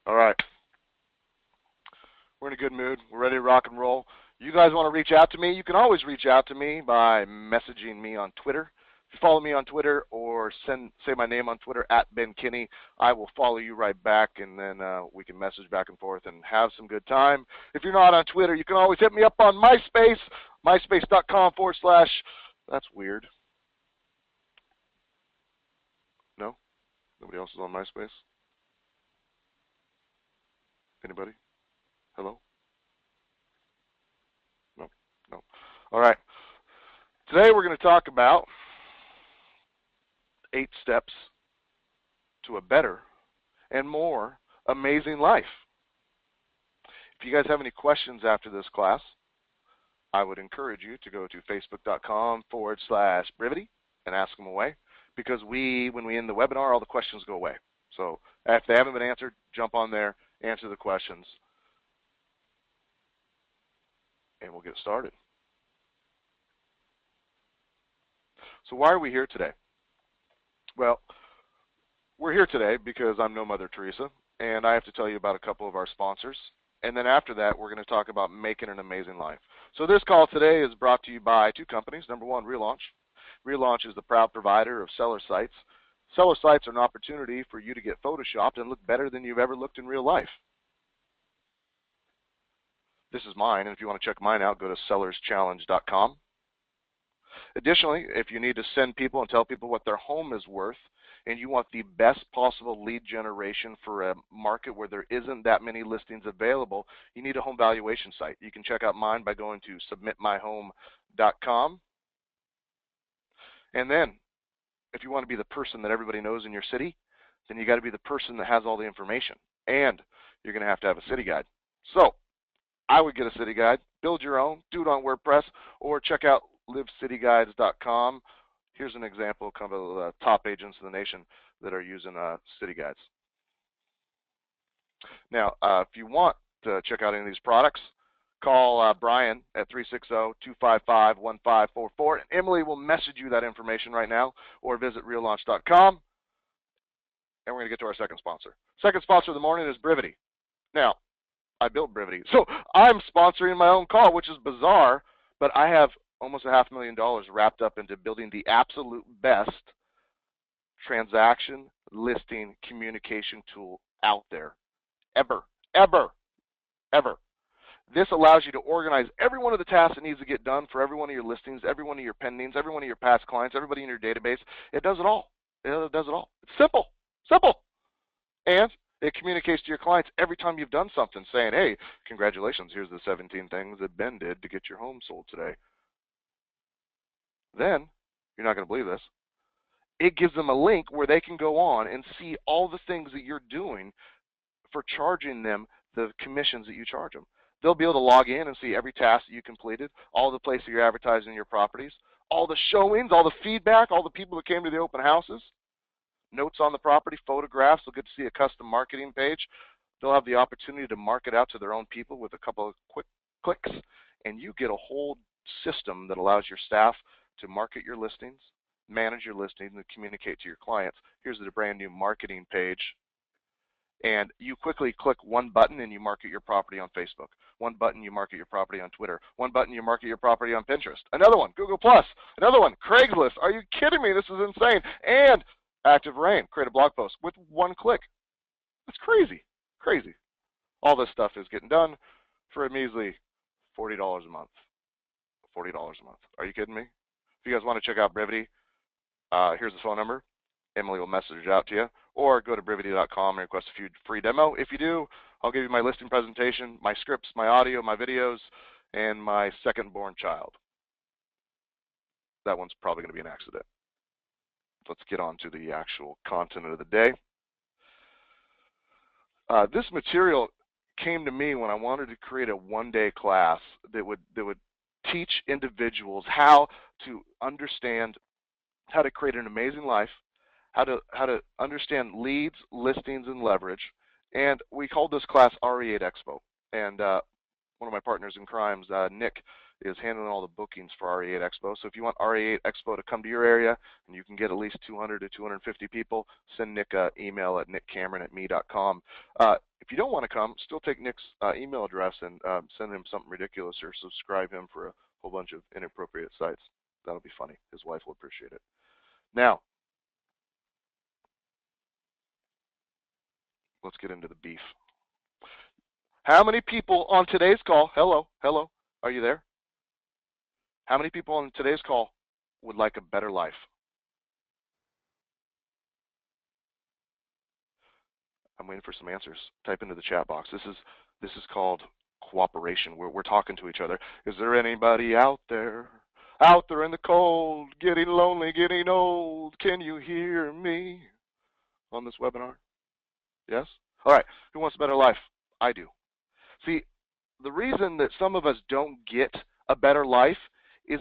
All right. We're in a good mood. We're ready to rock and roll. You guys want to reach out to me? You can always reach out to me by messaging me on Twitter. If you follow me on Twitter or say my name on Twitter @BenKinney, I will follow you right back, and then we can message back and forth and have some good time. If you're not on Twitter, you can always hit me up on MySpace, myspace.com/ that's weird. No? Nobody else is on MySpace? Anybody? Hello? No. No. All right. Today we're going to talk about 8 steps to a better and more amazing life. If you guys have any questions after this class, I would encourage you to go to facebook.com/Brivity and ask them away, because when we end the webinar, all the questions go away. So if they haven't been answered, jump on there, answer the questions, and we'll get started. So why are we here today? Well, we're here today because I'm no Mother Teresa, and I have to tell you about a couple of our sponsors. And then after that, we're going to talk about making an amazing life. So this call today is brought to you by 2 companies. Number 1, Relaunch. Relaunch is the proud provider of seller sites. Seller sites are an opportunity for you to get photoshopped and look better than you've ever looked in real life. This is mine, and if you want to check mine out, go to sellerschallenge.com. Additionally, if you need to send people and tell people what their home is worth, and you want the best possible lead generation for a market where there isn't that many listings available, you need a home valuation site. You can check out mine by going to submitmyhome.com. And then, if you want to be the person that everybody knows in your city, then you got to be the person that has all the information. And you're going to have a city guide. So, I would get a city guide, build your own, do it on WordPress, or check out livecityguides.com. Here's an example of kind of the top agents in the nation that are using city guides. Now, if you want to check out any of these products, call Brian at 360-255-1544, and Emily will message you that information right now, or visit reallaunch.com. And we're going to get to our second sponsor. Second sponsor of the morning is Brivity. Now, I built Brivity, so I'm sponsoring my own call, which is bizarre, but I have almost $500,000 wrapped up into building the absolute best transaction listing communication tool out there ever. This allows you to organize every one of the tasks that needs to get done for every one of your listings, every one of your pendings, every one of your past clients, everybody in your database. It does it all. It does it all. It's simple. And it communicates to your clients every time you've done something, saying, hey, congratulations, here's the 17 things that Ben did to get your home sold today. Then, you're not going to believe this, it gives them a link where they can go on and see all the things that you're doing for charging them the commissions that you charge them. They'll be able to log in and see every task that you completed, all the places you're advertising your properties, all the showings, all the feedback, all the people that came to the open houses, notes on the property, photographs. They'll get to see a custom marketing page. They'll have the opportunity to market out to their own people with a couple of quick clicks, and you get a whole system that allows your staff to market your listings, manage your listings, and communicate to your clients. Here's the brand new marketing page. And you quickly click one button and you market your property on Facebook. One button, you market your property on Twitter. One button, you market your property on Pinterest. Another one, Google+. Another one, Craigslist. Are you kidding me? This is insane. And Active Rain, create a blog post with one click. That's crazy. All this stuff is getting done for a measly $40 a month. $40 a month. Are you kidding me? If you guys want to check out Brivity, here's the phone number. Emily will message it out to you. Or go to brivity.com and request a free demo. If you do, I'll give you my listing presentation, my scripts, my audio, my videos, and my second-born child. That one's probably going to be an accident. Let's get on to the actual content of the day. This material came to me when I wanted to create a one-day class that would teach individuals how to understand how to create an amazing life, how to understand leads, listings, and leverage. And we called this class RE8 Expo. And one of my partners in crimes, Nick, is handling all the bookings for RE8 Expo. So if you want RE8 Expo to come to your area and you can get at least 200 to 250 people, send Nick an email at nickcameron@me.com. If you don't want to come, still take Nick's email address and send him something ridiculous or subscribe him for a whole bunch of inappropriate sites. That'll be funny. His wife will appreciate it. Now, let's get into the beef. How many people on today's call, hello, are you there? How many people on today's call would like a better life? I'm waiting for some answers. Type into the chat box. This is called cooperation. We're talking to each other. Is there anybody out there in the cold, getting lonely, getting old? Can you hear me on this webinar? Yes? All right. Who wants a better life? I do. See, the reason that some of us don't get a better life is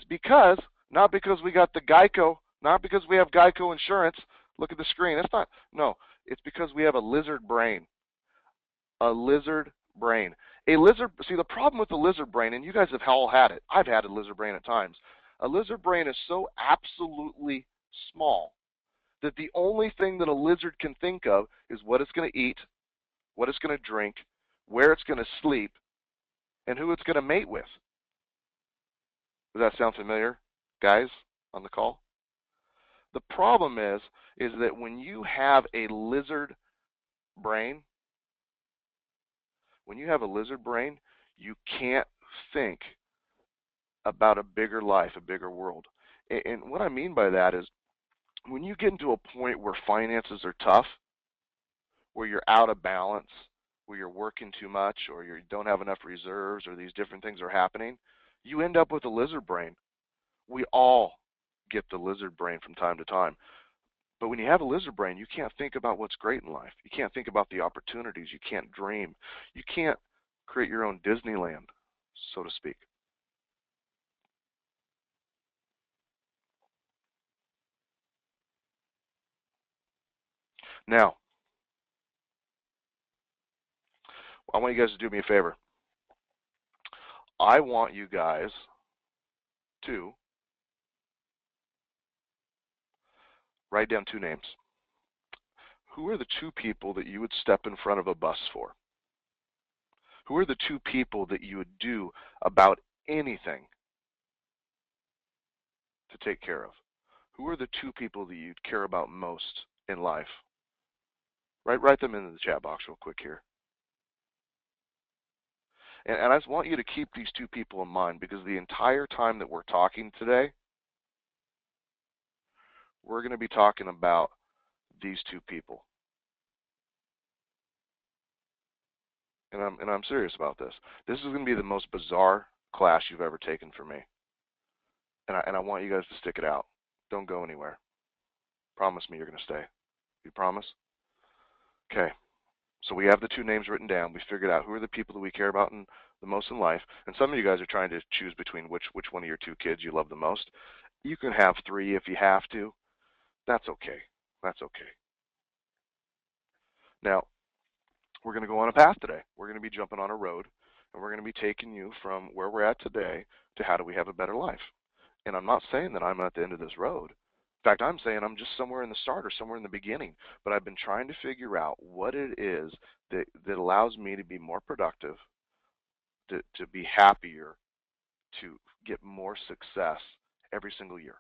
not because we got the Geico, not because we have Geico insurance. Look at the screen. It's because we have a lizard brain. A lizard brain. See, the problem with the lizard brain, and you guys have all had it. I've had a lizard brain at times. A lizard brain is so absolutely small that the only thing that a lizard can think of is what it's going to eat, what it's going to drink, where it's going to sleep, and who it's going to mate with. Does that sound familiar, guys, on the call? The problem is that when you have a lizard brain, you can't think about a bigger life, a bigger world. And what I mean by that is when you get into a point where finances are tough, where you're out of balance, where you're working too much, or you don't have enough reserves, or these different things are happening, you end up with a lizard brain. We all get the lizard brain from time to time. But when you have a lizard brain, you can't think about what's great in life. You can't think about the opportunities. You can't dream. You can't create your own Disneyland, so to speak. Now, I want you guys to do me a favor. I want you guys to write down 2 names. Who are the 2 people that you would step in front of a bus for? Who are the 2 people that you would do about anything to take care of? Who are the 2 people that you'd care about most in life? Write them into the chat box real quick here. And I just want you to keep these 2 people in mind, because the entire time that we're talking today, we're going to be talking about these 2 people. And I'm serious about this. This is going to be the most bizarre class you've ever taken for me. And I want you guys to stick it out. Don't go anywhere. Promise me you're going to stay. You promise? Okay. So we have the 2 names written down. We figured out who are the people that we care about the most in life. And some of you guys are trying to choose between which one of your 2 kids you love the most. You can have 3 if you have to. That's okay. That's okay. Now, we're going to go on a path today. We're going to be jumping on a road, and we're going to be taking you from where we're at today to how do we have a better life. And I'm not saying that I'm at the end of this road. In fact, I'm saying I'm just somewhere in the start or somewhere in the beginning. But I've been trying to figure out what it is that allows me to be more productive, to be happier, to get more success every single year.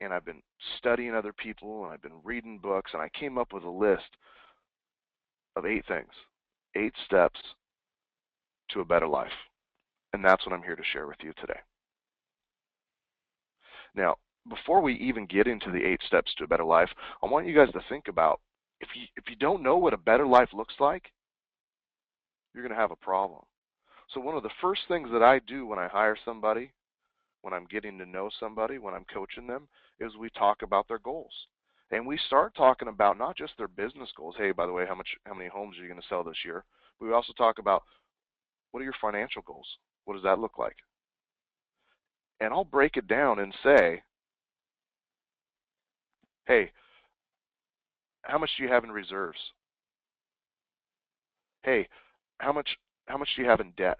And I've been studying other people, and I've been reading books, and I came up with a list of 8 things, 8 steps to a better life. And that's what I'm here to share with you today. Now, before we even get into the 8 steps to a better life, I want you guys to think about, if you don't know what a better life looks like, you're going to have a problem. So one of the first things that I do when I hire somebody, when I'm getting to know somebody, when I'm coaching them, is we talk about their goals. And we start talking about not just their business goals. Hey, by the way, how many homes are you going to sell this year? But we also talk about, what are your financial goals? What does that look like? And I'll break it down and say, hey, how much do you have in reserves? Hey, how much do you have in debt?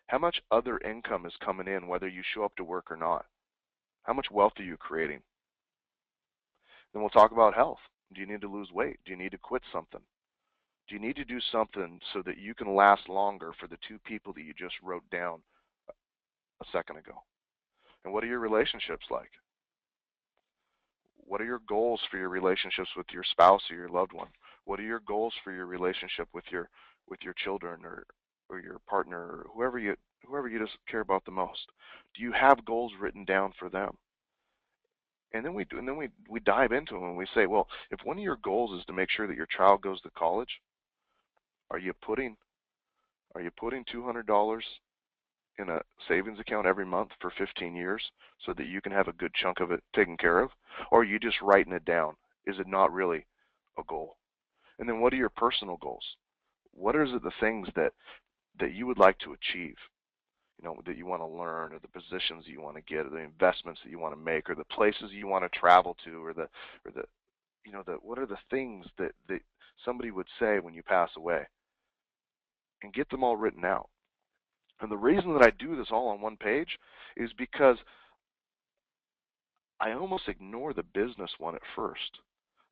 How much other income is coming in whether you show up to work or not? How much wealth are you creating? Then we'll talk about health. Do you need to lose weight? Do you need to quit something? Do you need to do something so that you can last longer for the two people that you just wrote down a second ago? And what are your relationships like? What are your goals for your relationships with your spouse or your loved one? What are your goals for your relationship with your children or your partner or whoever you just care about the most? Do you have goals written down for them? And then we dive into them and we say, well, if one of your goals is to make sure that your child goes to college, are you putting $200 in a savings account every month for 15 years so that you can have a good chunk of it taken care of? Or are you just writing it down? Is it not really a goal? And then what are your personal goals? What are the things that you would like to achieve? That you want to learn, or the positions you want to get, or the investments that you want to make, or the places you want to travel to, or the what are the things that somebody would say when you pass away? And get them all written out. And the reason that I do this all on one page is because I almost ignore the business one at first.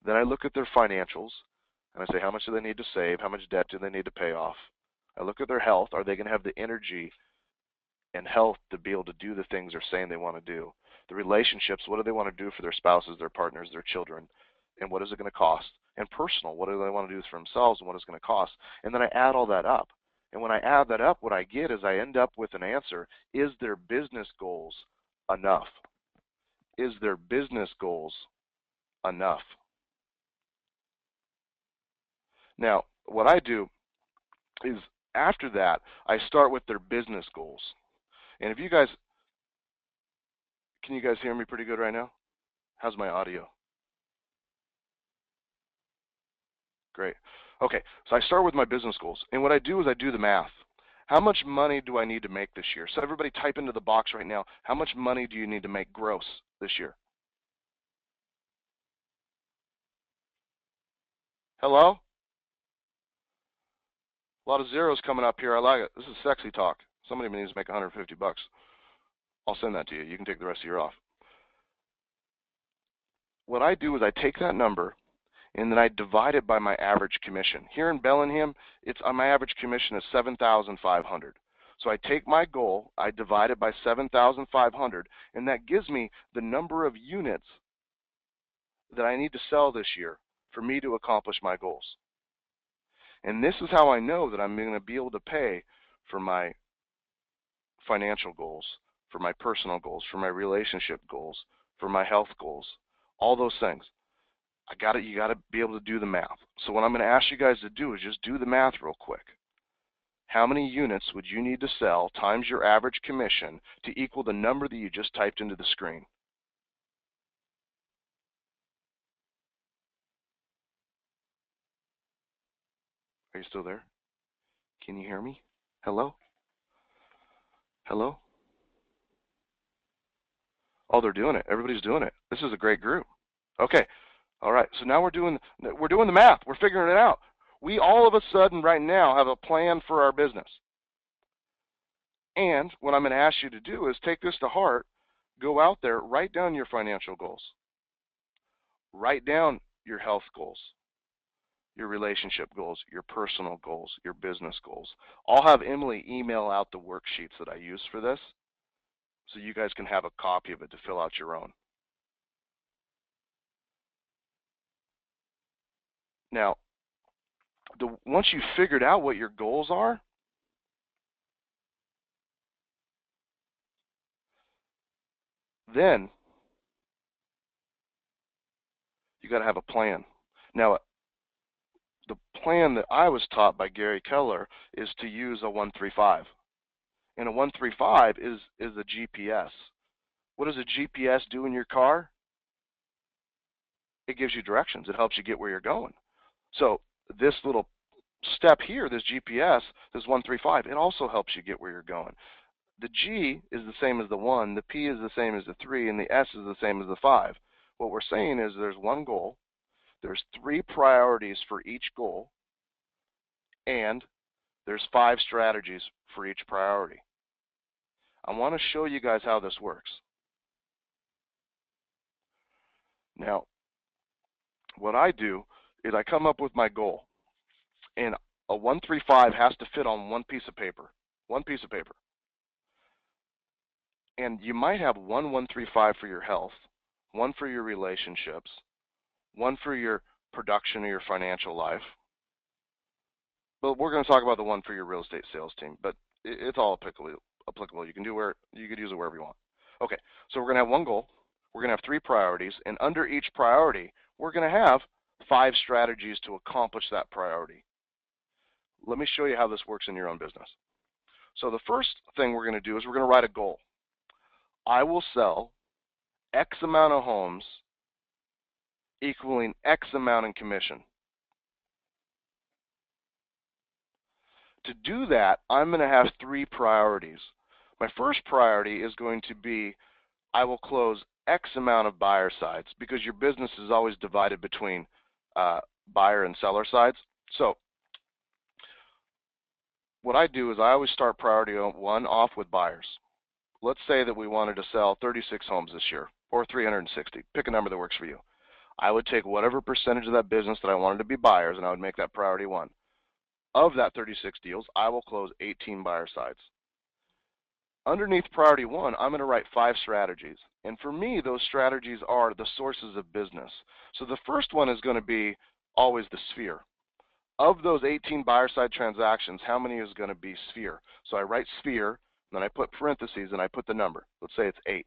Then I look at their financials and I say, how much do they need to save? How much debt do they need to pay off? I look at their health. Are they going to have the energy and health to be able to do the things they're saying they want to do? The relationships, what do they want to do for their spouses, their partners, their children? And what is it going to cost? And personal, what do they want to do for themselves and what is it going to cost? And then I add all that up. And when I add that up, what I get is I end up with an answer. Is their business goals enough? Is their business goals enough? Now, what I do is after that, I start with their business goals. And if you guys, can you guys hear me pretty good right now? How's my audio? Great. Okay, so I start with my business goals. And what I do is I do the math. How much money do I need to make this year? So everybody type into the box right now, how much money do you need to make gross this year? Hello? A lot of zeros coming up here. I like it. This is sexy talk. Somebody needs to make 150 bucks. I'll send that to you. You can take the rest of your off. What I do is I take that number and then I divide it by my average commission. Here in Bellingham, my average commission is $7,500. So I take my goal, I divide it by 7,500, and that gives me the number of units that I need to sell this year for me to accomplish my goals. And this is how I know that I'm going to be able to pay for my financial goals, for my personal goals, for my relationship goals, for my health goals, all those things. You got to be able to do the math. So what I'm going to ask you guys to do is just do the math real quick. How many units would you need to sell times your average commission to equal the number that you just typed into the screen? Are you still there? Can you hear me? Hello? Hello? Oh, they're doing it. Everybody's doing it. This is a great group. Okay. All right. So now we're doing the math. We're figuring it out. We all of a sudden right now have a plan for our business. And what I'm going to ask you to do is take this to heart, go out there, write down your financial goals. Write down your health goals, your relationship goals, your personal goals, your business goals. I'll have Emily email out the worksheets that I use for this so you guys can have a copy of it to fill out your own. Now, once you've figured out what your goals are, then you got to have a plan. Now, the plan that I was taught by Gary Keller is to use a 135. And a 135 is a GPS. What does a GPS do in your car? It gives you directions. It helps you get where you're going. So this little step here, this GPS, this 135, it also helps you get where you're going. The G is the same as the 1, the P is the same as the 3, and the S is the same as the 5. What we're saying is there's one goal, there's 3 priorities for each goal, and there's 5 strategies for each priority. I want to show you guys how this works. Now, what I do is I come up with my goal, and a 135 has to fit on one piece of paper. One piece of paper. And you might have one 135 for your health, one for your relationships, one for your production or your financial life. But we're going to talk about the one for your real estate sales team. But it's all applicable. You can use it wherever you want. Okay, so we're going to have one goal. We're going to have 3 priorities, and under each priority, we're going to have 5 strategies to accomplish that priority. Let me show you how this works in your own business. So the first thing we're going to do is we're going to write a goal. I will sell X amount of homes equaling X amount in commission. To do that, I'm going to have 3 priorities. My first priority is going to be I will close X amount of buyer sides, because your business is always divided between buyer and seller sides. So what I do is I always start priority 1 off with buyers. Let's say that we wanted to sell 36 homes this year, or 360. Pick a number that works for you. I would take whatever percentage of that business that I wanted to be buyers, and I would make that priority 1. Of that 36 deals, I will close 18 buyer sides. Underneath priority 1, I'm going to write 5 strategies. And for me, those strategies are the sources of business. So the first one is going to be always the sphere. Of those 18 buyer side transactions, how many is going to be sphere? So I write sphere, then I put parentheses, and I put the number. Let's say it's 8.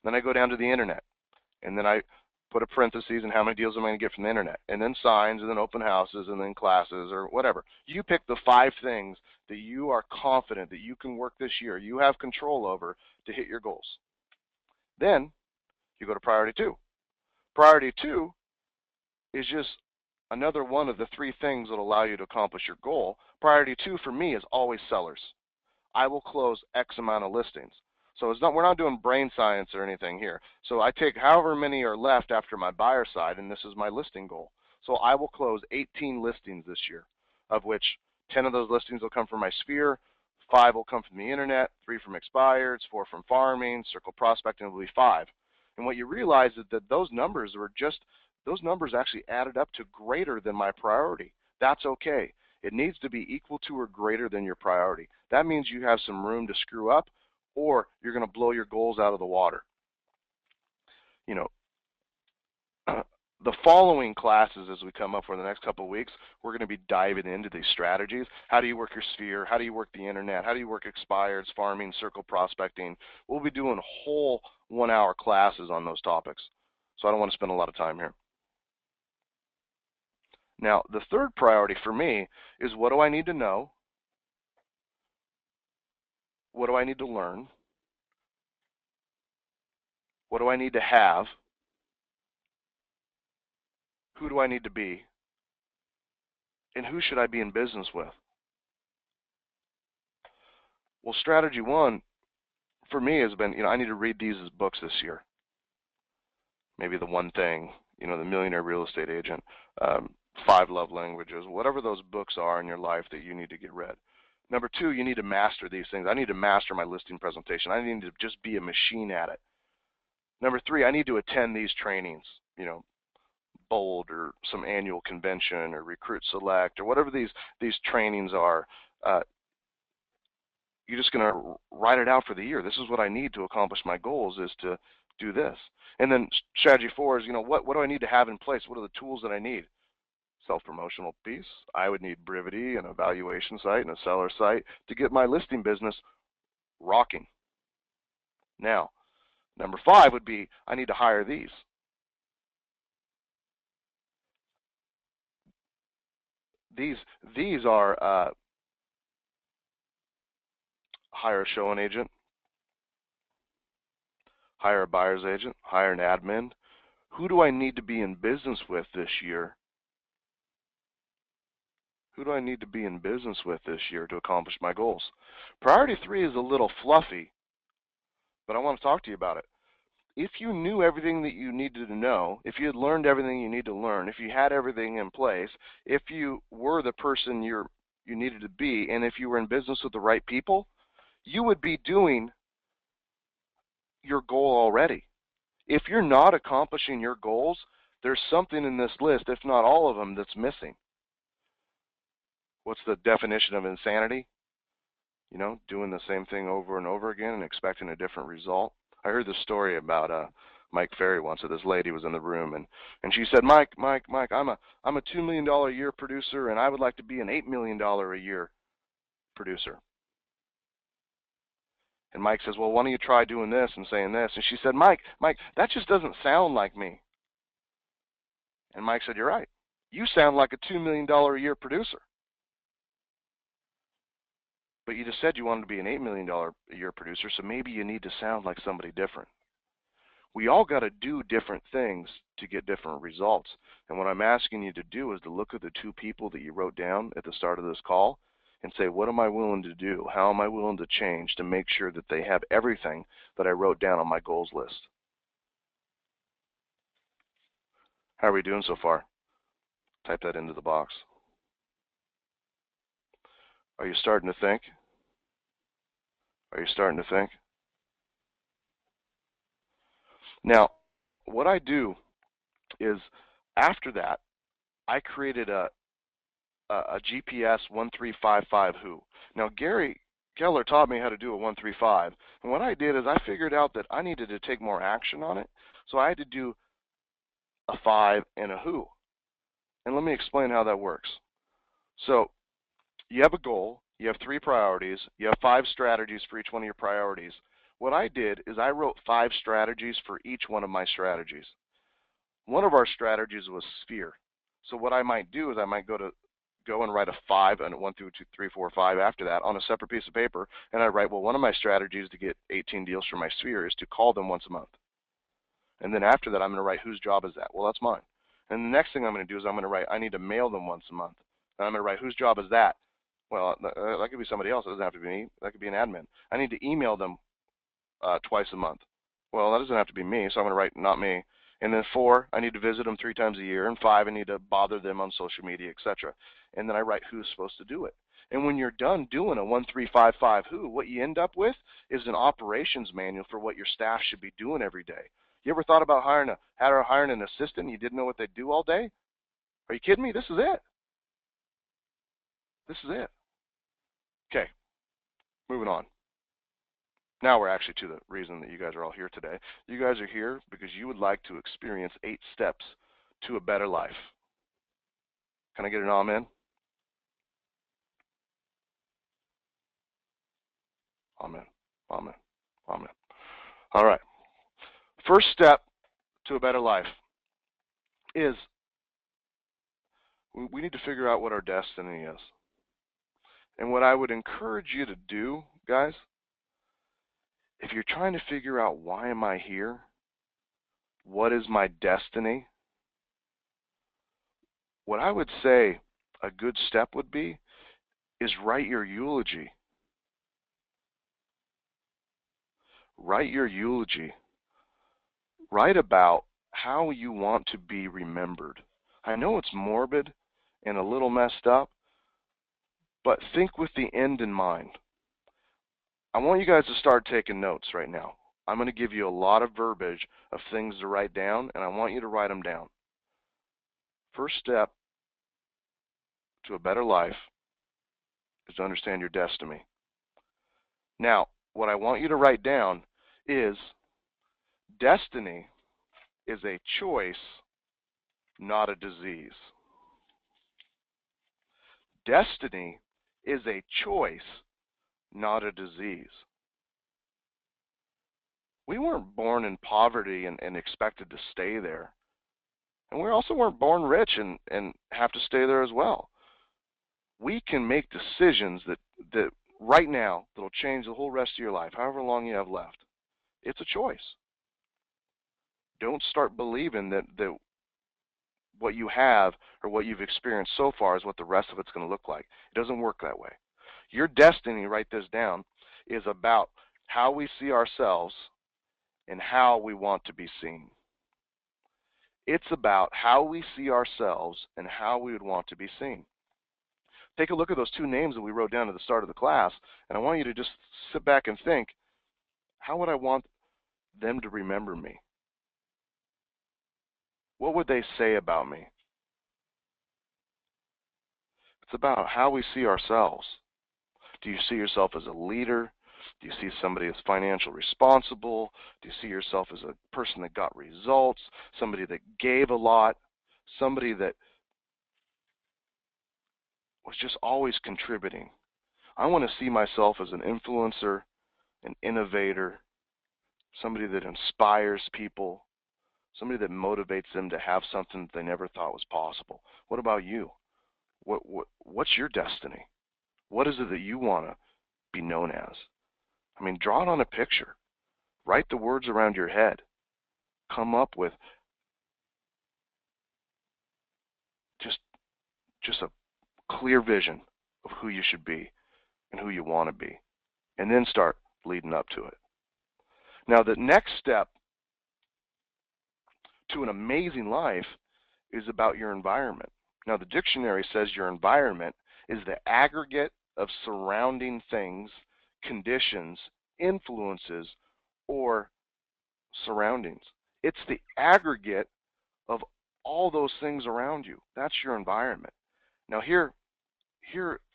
Then I go down to the internet, and then I put a parentheses and how many deals am I going to get from the internet, and then signs, and then open houses, and then classes, or whatever. You pick the 5 things that you are confident that you can work this year, you have control over to hit your goals. Then you go to priority 2. Priority 2 is just another one of the 3 things that will allow you to accomplish your goal. Priority 2 for me is always sellers. I will close X amount of listings. So we're not doing brain science or anything here. So I take however many are left after my buyer side, and this is my listing goal. So I will close 18 listings this year, of which 10 of those listings will come from my sphere, 5 will come from the internet, 3 from expireds, 4 from farming, circle prospecting will be 5. And what you realize is that those numbers actually added up to greater than my priority. That's okay. It needs to be equal to or greater than your priority. That means you have some room to screw up, or you're going to blow your goals out of the water. You know, the following classes as we come up for the next couple of weeks, we're going to be diving into these strategies. How do you work your sphere? How do you work the internet? How do you work expireds, farming, circle prospecting? We'll be doing whole 1-hour classes on those topics. So I don't want to spend a lot of time here. Now, the third priority for me is, what do I need to know? What do I need to learn? What do I need to have? Who do I need to be? And who should I be in business with? Well, strategy 1 for me has been, I need to read these as books this year. Maybe The One Thing, The Millionaire Real Estate Agent, 5 Love Languages, whatever those books are in your life that you need to get read. Number 2, you need to master these things. I need to master my listing presentation. I need to just be a machine at it. Number 3, I need to attend these trainings, Bold or some annual convention or Recruit Select or whatever these trainings are. You're just going to write it out for the year. This is what I need to accomplish my goals, is to do this. And then strategy 4 is, what do I need to have in place? What are the tools that I need? Self-promotional piece. I would need Brivity and a valuation site and a seller site to get my listing business rocking. Now, number 5 would be, I need to hire these. These are hire a showing agent, hire a buyer's agent, hire an admin. Who do I need to be in business with this year? Who do I need to be in business with this year to accomplish my goals? Priority 3 is a little fluffy, but I want to talk to you about it. If you knew everything that you needed to know, if you had learned everything you need to learn, if you had everything in place, if you were the person you needed to be, and if you were in business with the right people, you would be doing your goal already. If you're not accomplishing your goals, there's something in this list, if not all of them, that's missing. What's the definition of insanity? You know, doing the same thing over and over again and expecting a different result. I heard this story about Mike Ferry once. So this lady was in the room, and she said, Mike, I'm a $2 million a year producer, and I would like to be an $8 million a year producer. And Mike says, well, why don't you try doing this and saying this? And she said, Mike, that just doesn't sound like me. And Mike said, you're right. You sound like a $2 million a year producer. But you just said you wanted to be an $8 million a year producer, so maybe you need to sound like somebody different. We all got to do different things to get different results. And what I'm asking you to do is to look at the two people that you wrote down at the start of this call and say, what am I willing to do? How am I willing to change to make sure that they have everything that I wrote down on my goals list? How are we doing so far? Type that into the box. Are you starting to think? Are you starting to think? Now, what I do is after that, I created a GPS 1355 who. Now, Gary Keller taught me how to do a 135, and what I did is I figured out that I needed to take more action on it, so I had to do a 5 and a who. And let me explain how that works. So you have a goal, you have 3 priorities, you have 5 strategies for each one of your priorities. What I did is I wrote 5 strategies for each one of my strategies. One of our strategies was sphere. So what I might do is I might go and write a 5 and 1, 2, 3, 4, 5 after that on a separate piece of paper, and I write, well, one of my strategies to get 18 deals for my sphere is to call them once a month. And then after that, I'm going to write, whose job is that? Well, that's mine. And the next thing I'm going to do is I'm going to write, I need to mail them once a month. And I'm going to write, whose job is that? Well, that could be somebody else. It doesn't have to be me. That could be an admin. I need to email them twice a month. Well, that doesn't have to be me, so I'm going to write, not me. And then 4, I need to visit them 3 times a year. And 5, I need to bother them on social media, etc. And then I write who's supposed to do it. And when you're done doing a 1355 who, what you end up with is an operations manual for what your staff should be doing every day. You ever thought about hiring an assistant and you didn't know what they'd do all day? Are you kidding me? This is it. This is it. Okay, moving on. Now we're actually to the reason that you guys are all here today. You guys are here because you would like to experience 8 steps to a better life. Can I get an amen? Amen. Amen. Amen. All right. First step to a better life is we need to figure out what our destiny is. And what I would encourage you to do, guys, if you're trying to figure out why am I here, what is my destiny, what I would say a good step would be is write your eulogy. Write your eulogy. Write about how you want to be remembered. I know it's morbid and a little messed up, but think with the end in mind. I want you guys to start taking notes right now. I'm going to give you a lot of verbiage of things to write down, and I want you to write them down. First step to a better life is to understand your destiny. Now, what I want you to write down is destiny is a choice, not a disease. Destiny is a choice, not a disease. We weren't born in poverty and expected to stay there. And we also weren't born rich and have to stay there as well. We can make decisions that right now that'll change the whole rest of your life, however long you have left. It's a choice. Don't start believing that what you have or what you've experienced so far is what the rest of it's going to look like. It doesn't work that way. Your destiny, write this down, is about how we see ourselves and how we want to be seen. It's about how we see ourselves and how we would want to be seen. Take a look at those 2 names that we wrote down at the start of the class, and I want you to just sit back and think, how would I want them to remember me? What would they say about me? It's about how we see ourselves. Do you see yourself as a leader? Do you see somebody as financially responsible? Do you see yourself as a person that got results, somebody that gave a lot, somebody that was just always contributing? I want to see myself as an influencer, an innovator, somebody that inspires people, somebody that motivates them to have something that they never thought was possible. What about you? What's your destiny? What is it that you want to be known as? I mean, draw it on a picture. Write the words around your head. Come up with just a clear vision of who you should be and who you want to be, and then start leading up to it. Now, the next step to an amazing life is about your environment. Now, the dictionary says your environment is the aggregate of surrounding things, conditions, influences, or surroundings. It's the aggregate of all those things around you. That's your environment. Now, here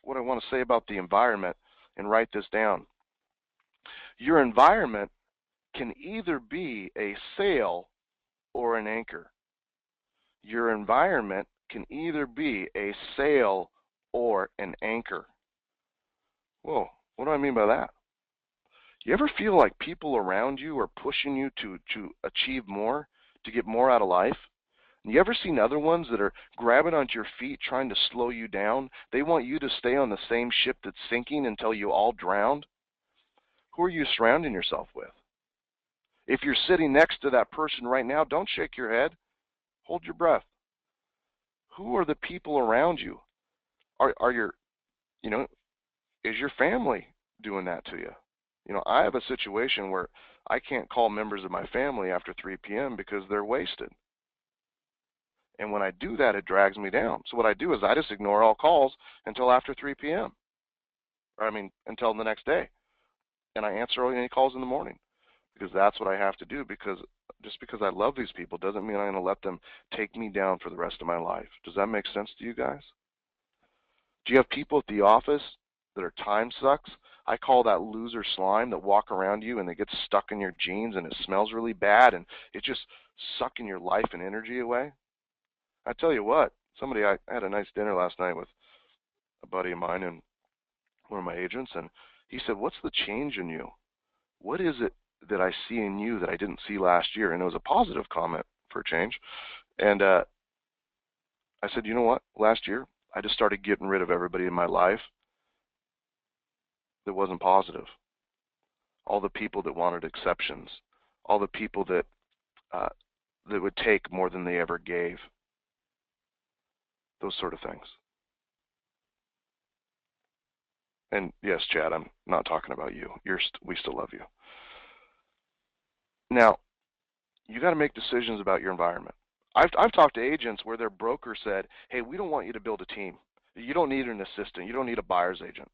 what I want to say about the environment, and write this down. Your environment can either be a sail or an anchor. Your environment can either be a sail or an anchor. Whoa, what do I mean by that? You ever feel like people around you are pushing you to achieve more, to get more out of life? You ever seen other ones that are grabbing onto your feet, trying to slow you down? They want you to stay on the same ship that's sinking until you all drowned? Who are you surrounding yourself with? If you're sitting next to that person right now, don't shake your head. Hold your breath. Who are the people around you? Are your, is your family doing that to you? I have a situation where I can't call members of my family after 3 p.m. because they're wasted. And when I do that, it drags me down. So what I do is I just ignore all calls until after 3 p.m. Until the next day. And I answer any calls in the morning because that's what I have to do, because just because I love these people doesn't mean I'm going to let them take me down for the rest of my life. Does that make sense to you guys? Do you have people at the office that are time sucks? I call that loser slime that walk around you and they get stuck in your jeans and it smells really bad and it's just sucking your life and energy away. I tell you what, I had a nice dinner last night with a buddy of mine and one of my agents, and he said, "What's the change in you? What is it that I see in you that I didn't see last year?" And it was a positive comment for a change. And I said, "You know what? Last year, I just started getting rid of everybody in my life that wasn't positive. All the people that wanted exceptions, all the people that would take more than they ever gave. Those sort of things." And yes, Chad, I'm not talking about you. We still love you. Now, you got to make decisions about your environment. I've talked to agents where their broker said, "Hey, we don't want you to build a team. You don't need an assistant. You don't need a buyer's agent."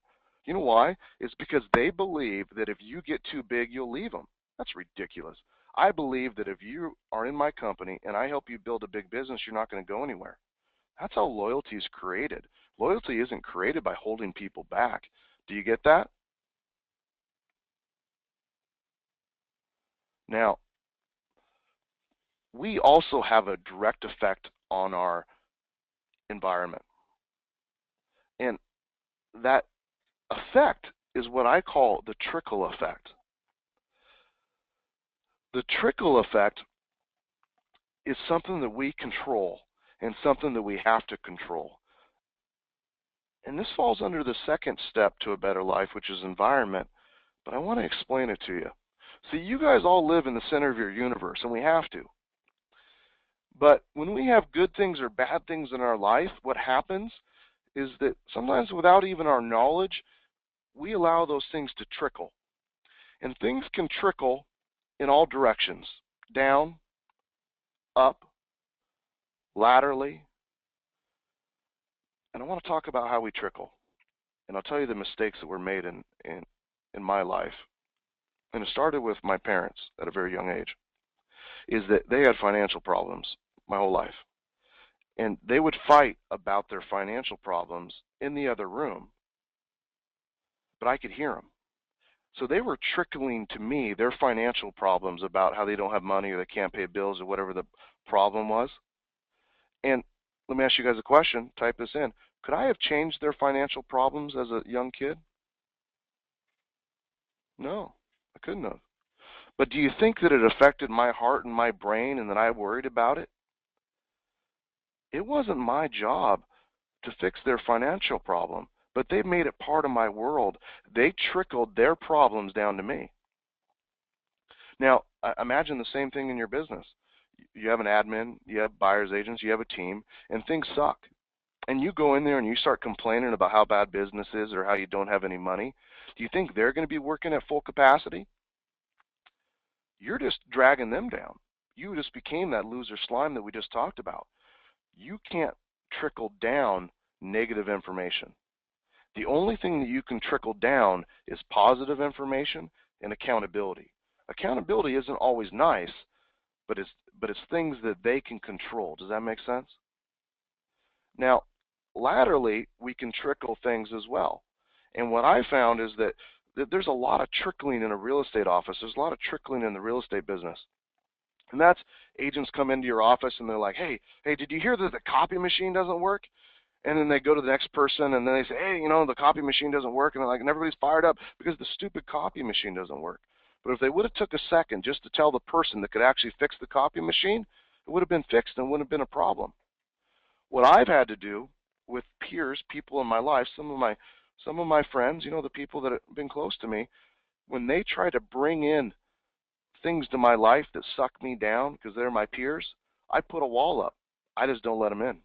You know why? It's because they believe that if you get too big, you'll leave them. That's ridiculous. I believe that if you are in my company and I help you build a big business, you're not going to go anywhere. That's how loyalty is created. Loyalty isn't created by holding people back. Do you get that? Now, we also have a direct effect on our environment. And that effect is what I call the trickle effect. The trickle effect is something that we control and something that we have to control. And this falls under the second step to a better life, which is environment. But I want to explain it to you. See, you guys all live in the center of your universe, and we have to. But when we have good things or bad things in our life, what happens is that sometimes without even our knowledge, we allow those things to trickle. And things can trickle in all directions, down, up, laterally. And I want to talk about how we trickle. And I'll tell you the mistakes that were made in my life. and it started with my parents at a very young age, is that they had financial problems my whole life. And they would fight about their financial problems in the other room, but I could hear them. So they were trickling to me their financial problems about how they don't have money or they can't pay bills or whatever the problem was. And let me ask you guys a question. Type this in. Could I have changed their financial problems as a young kid? No, I couldn't have. But do you think that it affected my heart and my brain and that I worried about it? It wasn't my job to fix their financial problem, but they made it part of my world. They trickled their problems down to me. Now, imagine the same thing in your business. You have an admin, you have buyer's agents, you have a team, and things suck. And you go in there and you start complaining about how bad business is or how you don't have any money. Do you think they're going to be working at full capacity? You're just dragging them down. You just became that loser slime that we just talked about. You can't trickle down negative information. The only thing that you can trickle down is positive information and accountability. Accountability isn't always nice, but it's things that they can control. Does that make sense? Now, laterally, we can trickle things as well. And what I found is that there's a lot of trickling in a real estate office. There's a lot of trickling in the real estate business. And that's agents come into your office and they're like, hey, did you hear that the copy machine doesn't work? And then they go to the next person and then they say, hey, the copy machine doesn't work. And they're like, and everybody's fired up because the stupid copy machine doesn't work. But if they would have took a second just to tell the person that could actually fix the copy machine, it would have been fixed and wouldn't have been a problem. What I've had to do with peers, people in my life, some of my friends, the people that have been close to me, when they try to bring in things to my life that suck me down because they're my peers, I put a wall up. I just don't let them in.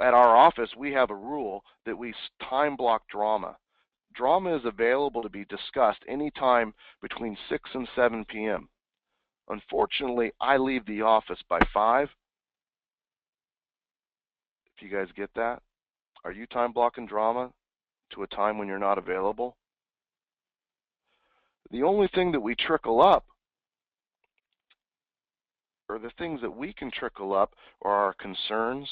At our office, we have a rule that we time block drama. Drama is available to be discussed anytime between 6 and 7 p.m. Unfortunately, I leave the office by 5. If you guys get that, are you time blocking drama to a time when you're not available? The only thing that we trickle up, or the things that we can trickle up, are our concerns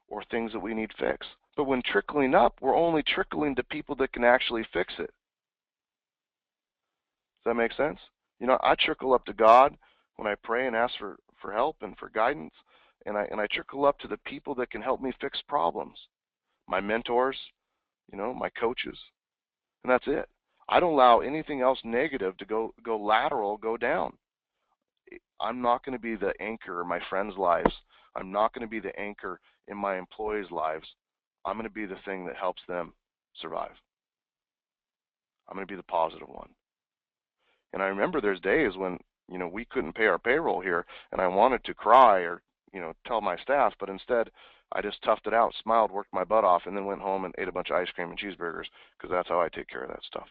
or things that we need fixed. But when trickling up, we're only trickling to people that can actually fix it. Does that make sense? I trickle up to God when I pray and ask for help and for guidance, and I trickle up to the people that can help me fix problems. My mentors, my coaches, and that's it. I don't allow anything else negative to go lateral, go down. I'm not going to be the anchor in my friends' lives. I'm not going to be the anchor in my employees' lives. I'm going to be the thing that helps them survive. I'm going to be the positive one. And I remember there's days when, we couldn't pay our payroll here, and I wanted to cry or, tell my staff, but instead I just toughed it out, smiled, worked my butt off, and then went home and ate a bunch of ice cream and cheeseburgers because that's how I take care of that stuff.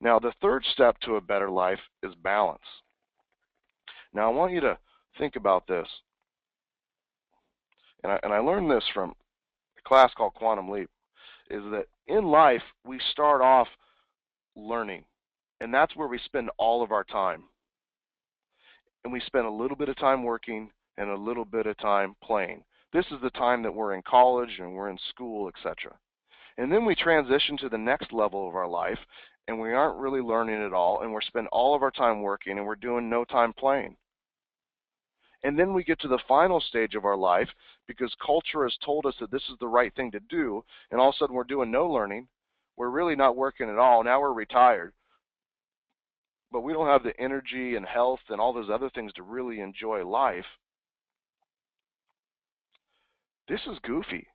Now, the third step to a better life is balance. Now, I want you to think about this. And I learned this from a class called Quantum Leap, is that in life, we start off learning. And that's where we spend all of our time. And we spend a little bit of time working and a little bit of time playing. This is the time that we're in college and we're in school, etc. And then we transition to the next level of our life, and we aren't really learning at all, and we're spending all of our time working, and we're doing no time playing. And then we get to the final stage of our life because culture has told us that this is the right thing to do, and all of a sudden we're doing no learning. We're really not working at all. Now we're retired. But we don't have the energy and health and all those other things to really enjoy life. This is goofy.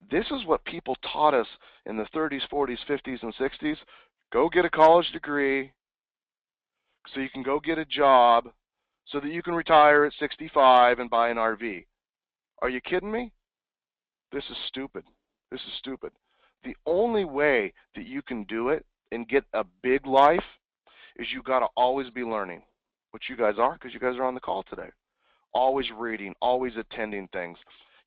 This is what people taught us in the 30s, 40s, 50s, and 60s. Go get a college degree so you can go get a job so that you can retire at 65 and buy an RV. Are you kidding me? This is stupid. This is stupid. The only way that you can do it and get a big life is you got to always be learning, which you guys are because you guys are on the call today. Always reading, always attending things.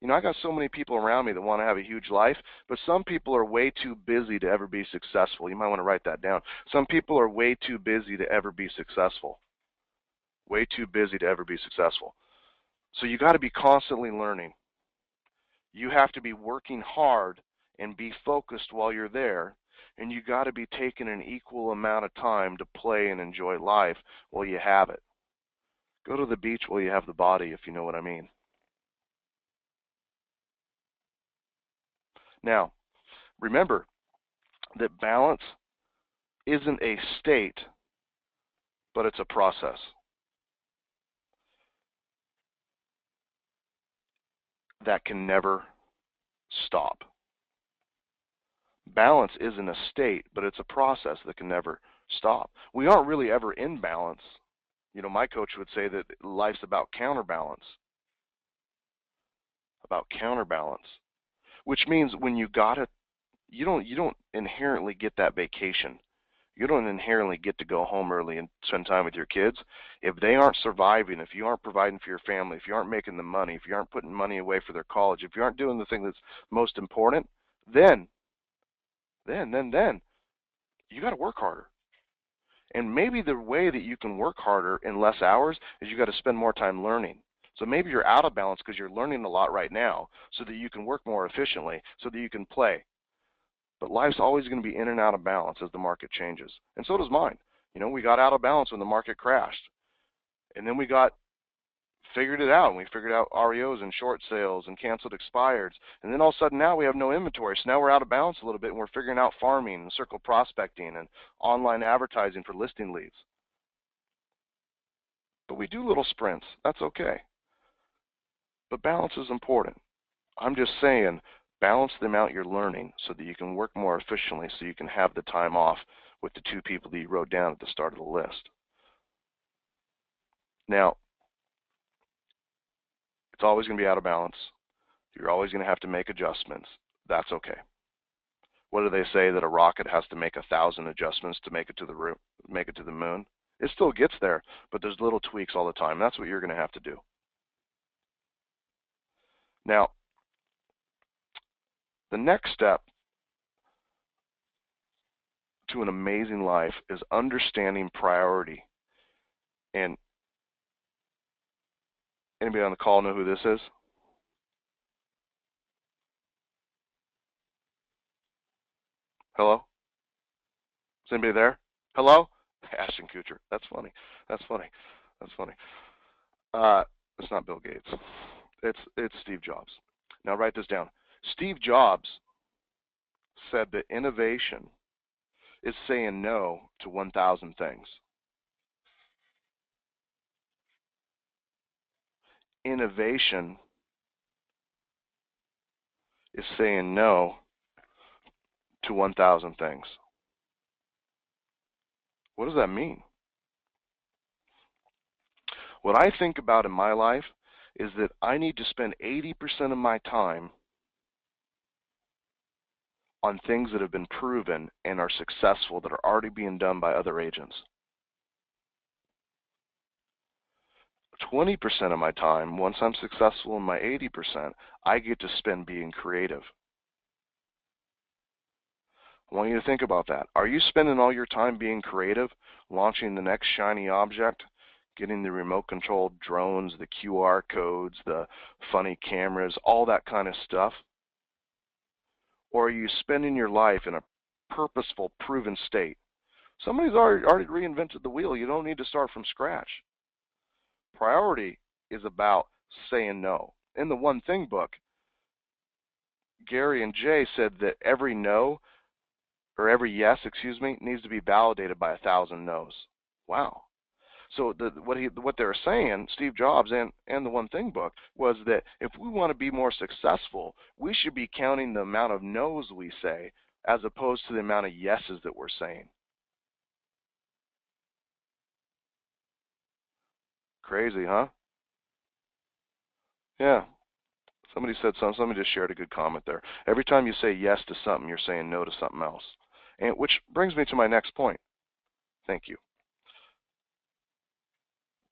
You know, I got so many people around me that want to have a huge life, but some people are way too busy to ever be successful. You might want to write that down. Some people are way too busy to ever be successful. Way too busy to ever be successful. So you got to be constantly learning. You have to be working hard and be focused while you're there, and you got to be taking an equal amount of time to play and enjoy life while you have it. Go to the beach while you have the body, if you know what I mean. Now, remember that balance isn't a state, but it's a process. That can never stop. Balance isn't a state, but it's a process that can never stop. We aren't really ever in balance. You know, my coach would say that life's about counterbalance, which means when you don't inherently get that vacation. You don't inherently get to go home early and spend time with your kids. If they aren't surviving, if you aren't providing for your family, if you aren't making the money, if you aren't putting money away for their college, if you aren't doing the thing that's most important, then you got to work harder. And maybe the way that you can work harder in less hours is you got to spend more time learning. So maybe you're out of balance because you're learning a lot right now so that you can work more efficiently, so that you can play. But life's always going to be in and out of balance as the market changes. And so does mine. You know, we got out of balance when the market crashed. And then we figured it out. And we figured out REOs and short sales and canceled expireds. And then all of a sudden now we have no inventory. So now we're out of balance a little bit and we're figuring out farming and circle prospecting and online advertising for listing leads. But we do little sprints. That's okay. But balance is important. I'm just saying, balance the amount you're learning so that you can work more efficiently, so you can have the time off with the 2 people that you wrote down at the start of the list. Now, it's always going to be out of balance. You're always going to have to make adjustments. That's okay. What do they say, that a rocket has to make 1,000 adjustments to make it to the moon? It still gets there, but there's little tweaks all the time. That's what you're going to have to do. Now, the next step to an amazing life is understanding priority. And anybody on the call know who this is? Hello? Is anybody there? Hello? Ashton Kutcher. That's funny. It's not Bill Gates. It's Steve Jobs. Now write this down. Steve Jobs said that innovation is saying no to 1,000 things. Innovation is saying no to 1,000 things. What does that mean? What I think about in my life is that I need to spend 80% of my time on things that have been proven and are successful, that are already being done by other agents. 20% of my time, once I'm successful in my 80%, I get to spend being creative. I want you to think about that. Are you spending all your time being creative, launching the next shiny object, getting the remote controlled drones, the QR codes, the funny cameras, all that kind of stuff? Or are you spending your life in a purposeful, proven state? Somebody's already reinvented the wheel. You don't need to start from scratch. Priority is about saying no. In the One Thing book, Gary and Jay said that every no, or every yes, needs to be validated by 1,000 no's. Wow. So what they were saying, Steve Jobs and the One Thing book, was that if we want to be more successful, we should be counting the amount of no's we say as opposed to the amount of yeses that we're saying. Crazy, huh? Yeah. Somebody said something. Somebody just shared a good comment there. Every time you say yes to something, you're saying no to something else. And which brings me to my next point. Thank you.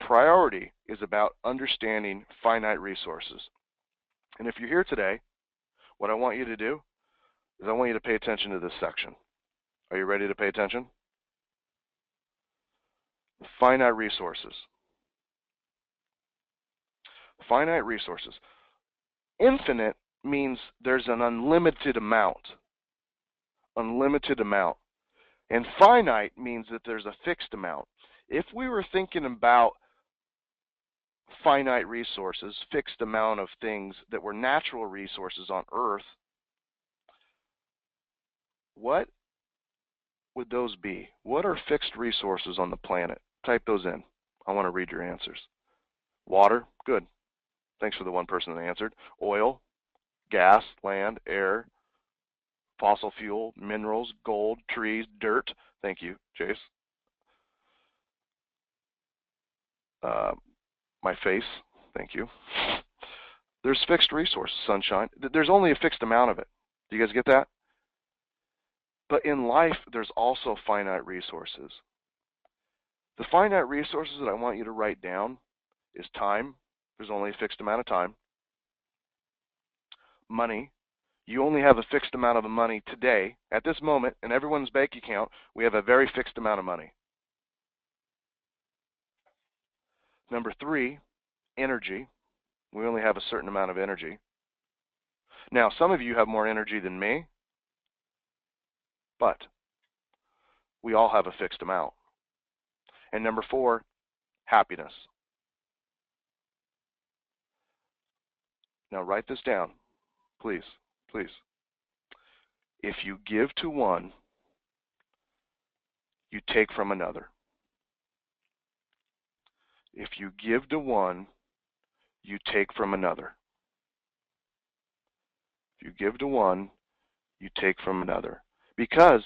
Priority is about understanding finite resources. And if you're here today, what I want you to do is I want you to pay attention to this section. Are you ready to pay attention? Finite resources. Finite resources. Infinite means there's an unlimited amount. Unlimited amount. And finite means that there's a fixed amount. If we were thinking about finite resources, fixed amount of things that were natural resources on Earth, what would those be? What are fixed resources on the planet? Type those in. I want to read your answers. Water, good. Thanks for the one person that answered. Oil, gas, land, air, fossil fuel, minerals, gold, trees, dirt. Thank you, Jace. My face, thank you. There's fixed resources, sunshine. There's only a fixed amount of it. Do you guys get that? But in life, there's also finite resources. The finite resources that I want you to write down is time. There's only a fixed amount of time. Money. You only have a fixed amount of money today. At this moment, in everyone's bank account, we have a very fixed amount of money. Number 3, energy. We only have a certain amount of energy. Now, some of you have more energy than me, but we all have a fixed amount. And number 4, happiness. Now write this down, please, please. If you give to one, you take from another. If you give to one, you take from another. If you give to one, you take from another. Because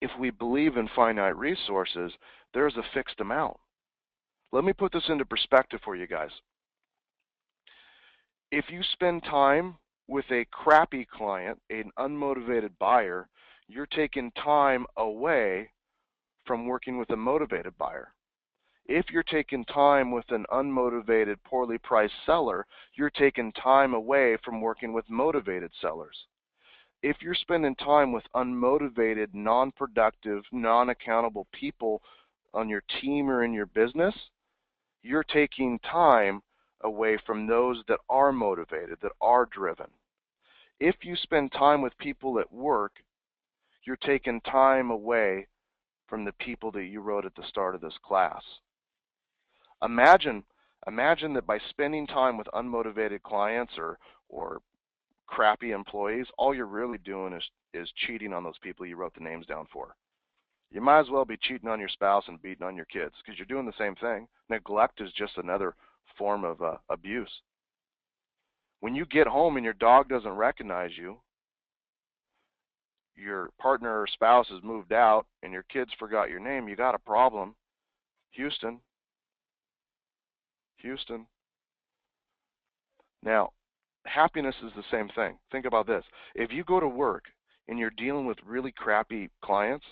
if we believe in finite resources, there's a fixed amount. Let me put this into perspective for you guys. If you spend time with a crappy client, an unmotivated buyer, you're taking time away from working with a motivated buyer. If you're taking time with an unmotivated, poorly priced seller, you're taking time away from working with motivated sellers. If you're spending time with unmotivated, non-productive, non-accountable people on your team or in your business, you're taking time away from those that are motivated, that are driven. If you spend time with people at work, you're taking time away from the people that you wrote at the start of this class. Imagine that by spending time with unmotivated clients or crappy employees, all you're really doing is cheating on those people you wrote the names down for. You might as well be cheating on your spouse and beating on your kids because you're doing the same thing. Neglect is just another form of abuse. When you get home and your dog doesn't recognize you, your partner or spouse has moved out, and your kids forgot your name, you got a problem. Houston. Now, happiness is the same thing. Think about this. If you go to work and you're dealing with really crappy clients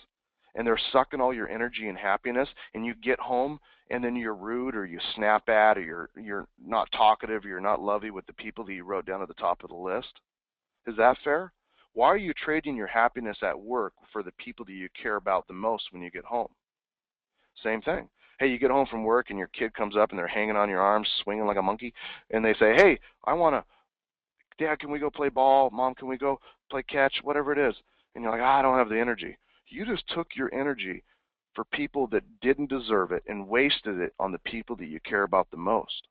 and they're sucking all your energy and happiness, and you get home and then you're rude or you snap at or you're not talkative or you're not lovey with the people that you wrote down at the top of the list, is that fair? Why are you trading your happiness at work for the people that you care about the most when you get home? Same thing. Hey, you get home from work and your kid comes up and they're hanging on your arms, swinging like a monkey, and they say, hey, Dad, can we go play ball? Mom, can we go play catch? Whatever it is. And you're like, I don't have the energy. You just took your energy for people that didn't deserve it and wasted it on the people that you care about the most.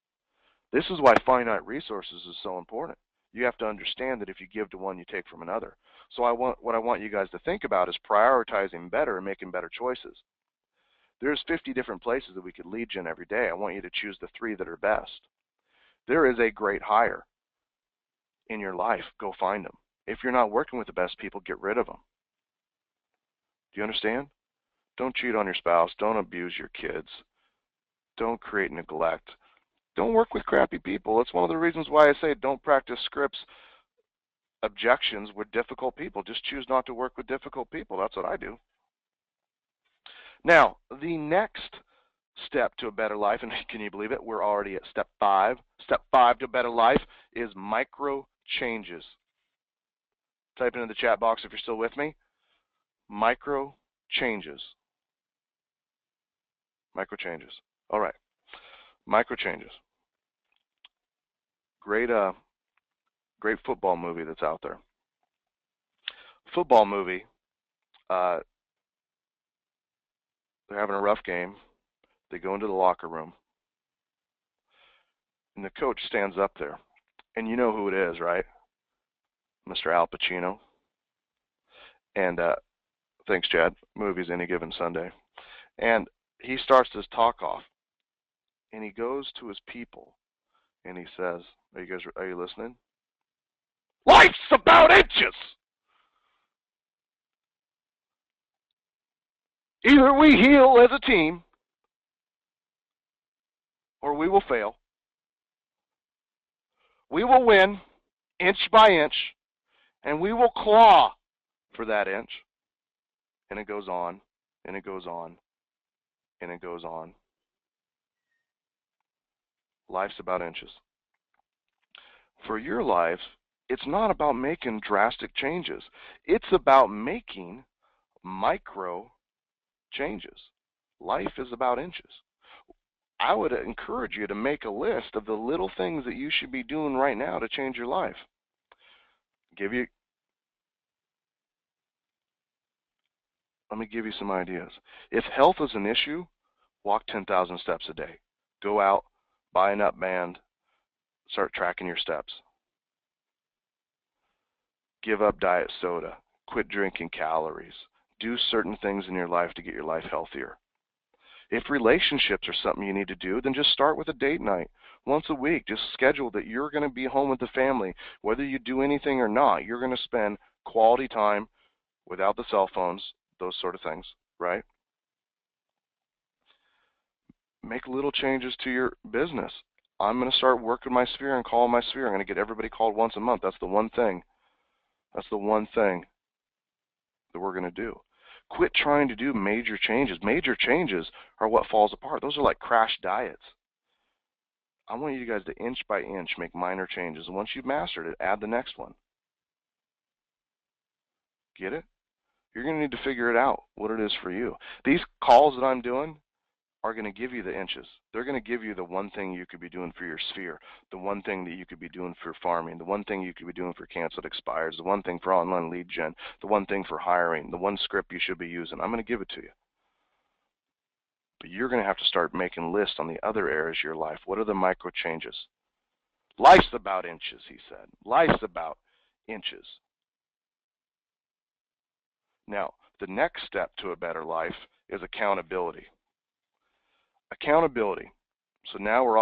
This is why finite resources is so important. You have to understand that if you give to one, you take from another. So what I want you guys to think about is prioritizing better and making better choices. There's 50 different places that we could lead gen every day. I want you to choose the 3 that are best. There is a great hire in your life. Go find them. If you're not working with the best people, get rid of them. Do you understand? Don't cheat on your spouse. Don't abuse your kids. Don't create neglect. Don't work with crappy people. That's one of the reasons why I say don't practice scripts, objections with difficult people. Just choose not to work with difficult people. That's what I do. Now, the next step to a better life, and can you believe it? We're already at step 5. Step 5 to a better life is micro changes. Type into the chat box if you're still with me. Micro changes. Micro changes. All right. Micro changes. Great football movie that's out there. Football movie. They're having a rough game. They go into the locker room, and the coach stands up there, and you know who it is, right? Mr. Al Pacino. And thanks, Chad. Movies Any Given Sunday. And he starts this talk off, and he goes to his people, and he says, "Are you listening? Life's about inches. Either we heal as a team, or we will fail. We will win inch by inch, and we will claw for that inch." And it goes on, and it goes on, and it goes on. Life's about inches. For your life, it's not about making drastic changes. It's about making micro changes. Life is about inches. I would encourage you to make a list of the little things that you should be doing right now to change your life. Let me give you some ideas. If health is an issue, walk 10,000 steps a day. Go out, buy a nut band, start tracking your steps. Give up diet soda. Quit drinking calories. Do certain things in your life to get your life healthier. If relationships are something you need to do, then just start with a date night. Once a week, just schedule that you're going to be home with the family. Whether you do anything or not, you're going to spend quality time without the cell phones, those sort of things, right? Make little changes to your business. I'm going to start working my sphere and call my sphere. I'm going to get everybody called once a month. That's the one thing. That's the one thing that we're going to do. Quit trying to do major changes. Major changes are what falls apart. Those are like crash diets. I want you guys to inch by inch make minor changes. And once you've mastered it, add the next one. Get it? You're going to need to figure it out, what it is for you. These calls that I'm doing are going to give you the inches. They're going to give you the one thing you could be doing for your sphere, the one thing that you could be doing for farming, the one thing you could be doing for canceled expires, the one thing for online lead gen, the one thing for hiring, the one script you should be using. I'm going to give it to you. But you're going to have to start making lists on the other areas of your life. What are the micro changes? Life's about inches, he said. Life's about inches. Now, the next step to a better life is accountability. Accountability. So now we're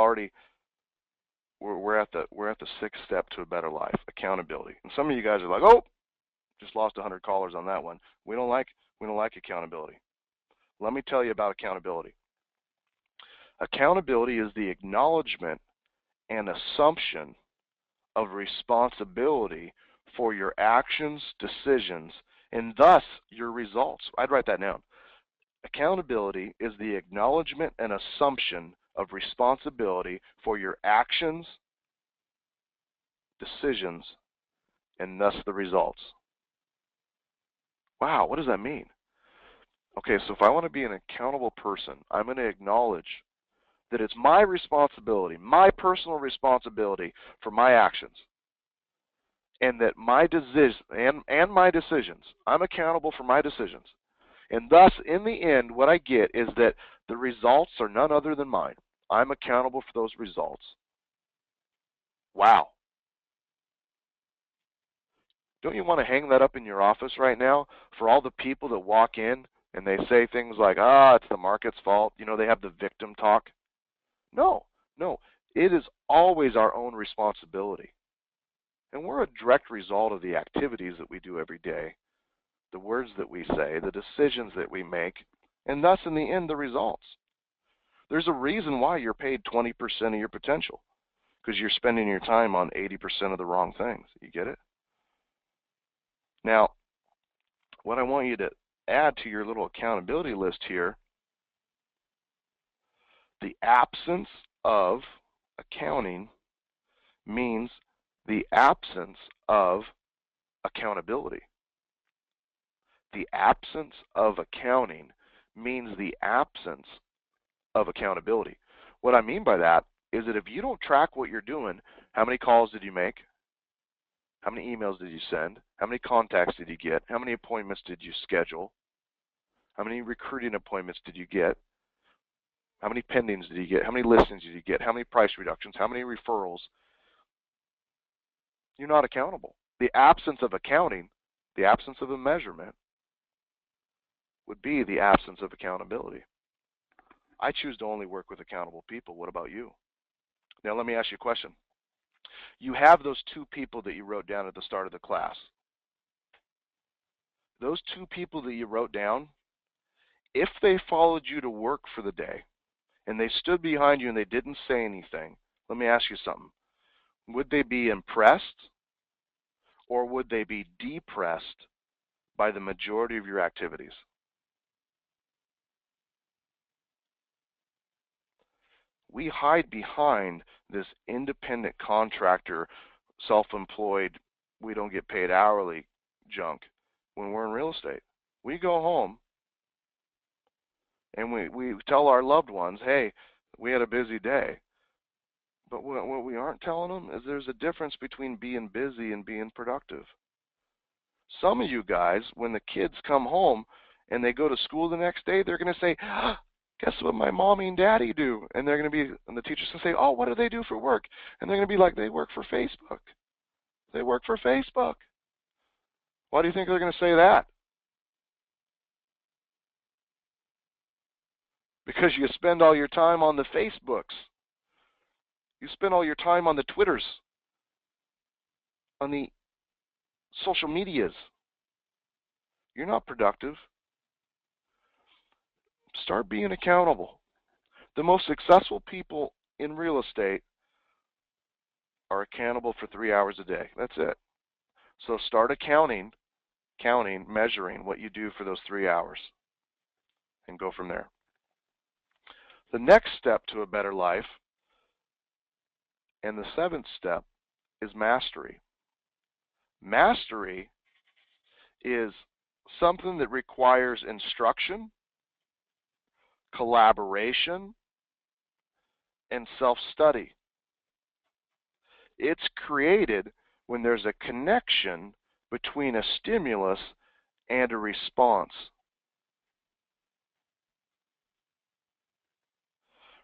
at the sixth step to a better life. Accountability. And some of you guys are like, "Oh, just lost 100 callers on that one." We don't like accountability. Let me tell you about accountability. Accountability is the acknowledgement and assumption of responsibility for your actions, decisions, and thus your results. I'd write that down. Accountability is the acknowledgement and assumption of responsibility for your actions, decisions, and thus the results. Wow, what does that mean? Okay, so if I want to be an accountable person, I'm going to acknowledge that it's my responsibility, my personal responsibility for my actions, and that my decisions, I'm accountable for my decisions. And thus, in the end, what I get is that the results are none other than mine. I'm accountable for those results. Wow. Don't you want to hang that up in your office right now for all the people that walk in and they say things like, it's the market's fault. You know, they have the victim talk. No. It is always our own responsibility. And we're a direct result of the activities that we do every day, the words that we say, the decisions that we make, and thus, in the end, the results. There's a reason why you're paid 20% of your potential, because you're spending your time on 80% of the wrong things. You get it? Now, what I want you to add to your little accountability list here The absence of accounting means the absence of accountability. The absence of accounting means the absence of accountability. What I mean by that is that if you don't track what you're doing, how many calls did you make? How many emails did you send? How many contacts did you get? How many appointments did you schedule? How many recruiting appointments did you get? How many pendings did you get? How many listings did you get? How many price reductions? How many referrals? You're not accountable. The absence of accounting, the absence of a measurement, would be the absence of accountability. I choose to only work with accountable people. What about you? Now let me ask you a question. You have those two people that you wrote down at the start of the class. Those two people that you wrote down, if they followed you to work for the day and they stood behind you and they didn't say anything, let me ask you something. Would they be impressed or would they be depressed by the majority of your activities? We hide behind this independent contractor, self-employed, we don't get paid hourly junk when we're in real estate. We go home and we tell our loved ones, hey, we had a busy day. But what we aren't telling them is there's a difference between being busy and being productive. Some of you guys, when the kids come home and they go to school the next day, they're going to say, guess what my mommy and daddy do? And they're going to be, and the teacher's going to say, oh, what do they do for work? And they're going to be like, they work for Facebook. They work for Facebook. Why do you think they're going to say that? Because you spend all your time on the Facebooks. You spend all your time on the Twitters, on the social medias. You're not productive. Start being accountable. The most successful people in real estate are accountable for 3 hours a day. That's it. So start counting, measuring what you do for those 3 hours and go from there. The next step to a better life, and the 7th step, is mastery. Mastery is something that requires instruction, collaboration, and self-study. It's created when there's a connection between a stimulus and a response.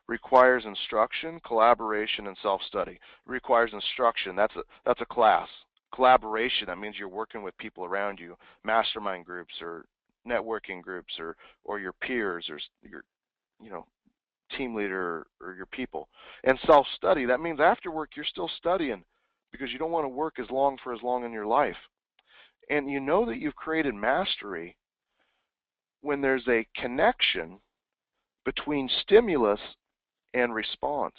Requires instruction, collaboration, and self-study. Requires instruction. That's a class. Collaboration, that means you're working with people around you, mastermind groups or networking groups or your peers or your team leader or your people. And self-study, that means after work you're still studying because you don't want to work as long in your life. And you know that you've created mastery when there's a connection between stimulus and response.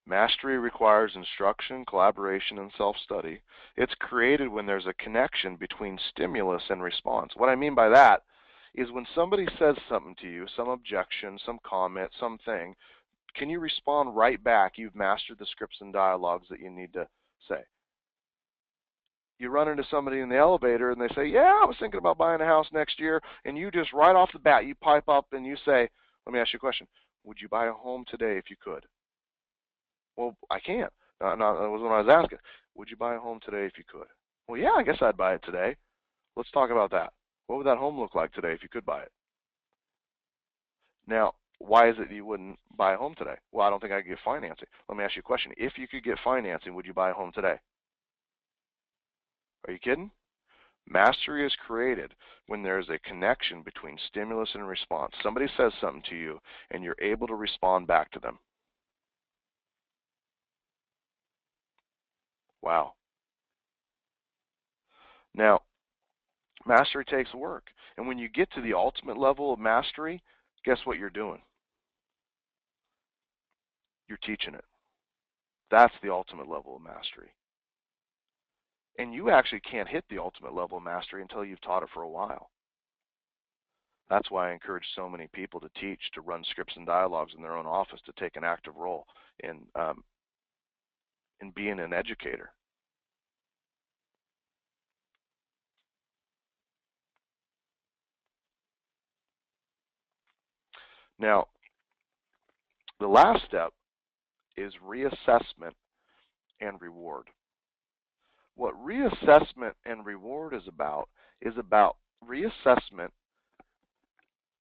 Mastery requires instruction, collaboration, and self-study. It's created when there's a connection between stimulus and response. What I mean by that is when somebody says something to you, some objection, some comment, something, can you respond right back? You've mastered the scripts and dialogues that you need to say. You run into somebody in the elevator and they say, yeah, I was thinking about buying a house next year, and you just right off the bat, you pipe up and you say, let me ask you a question. Would you buy a home today if you could? Well, I can't. No, that was what I was asking. Would you buy a home today if you could? Well, yeah, I guess I'd buy it today. Let's talk about that. What would that home look like today if you could buy it? Now, why is it you wouldn't buy a home today? Well, I don't think I could get financing. Let me ask you a question. If you could get financing, would you buy a home today? Are you kidding? Mastery is created when there is a connection between stimulus and response. Somebody says something to you, and you're able to respond back to them. Wow. Now, mastery takes work. And when you get to the ultimate level of mastery, guess what you're doing? You're teaching it. That's the ultimate level of mastery. And you actually can't hit the ultimate level of mastery until you've taught it for a while. That's why I encourage so many people to teach, to run scripts and dialogues in their own office, to take an active role in being an educator. Now, the last step is reassessment and reward. What reassessment and reward is about reassessment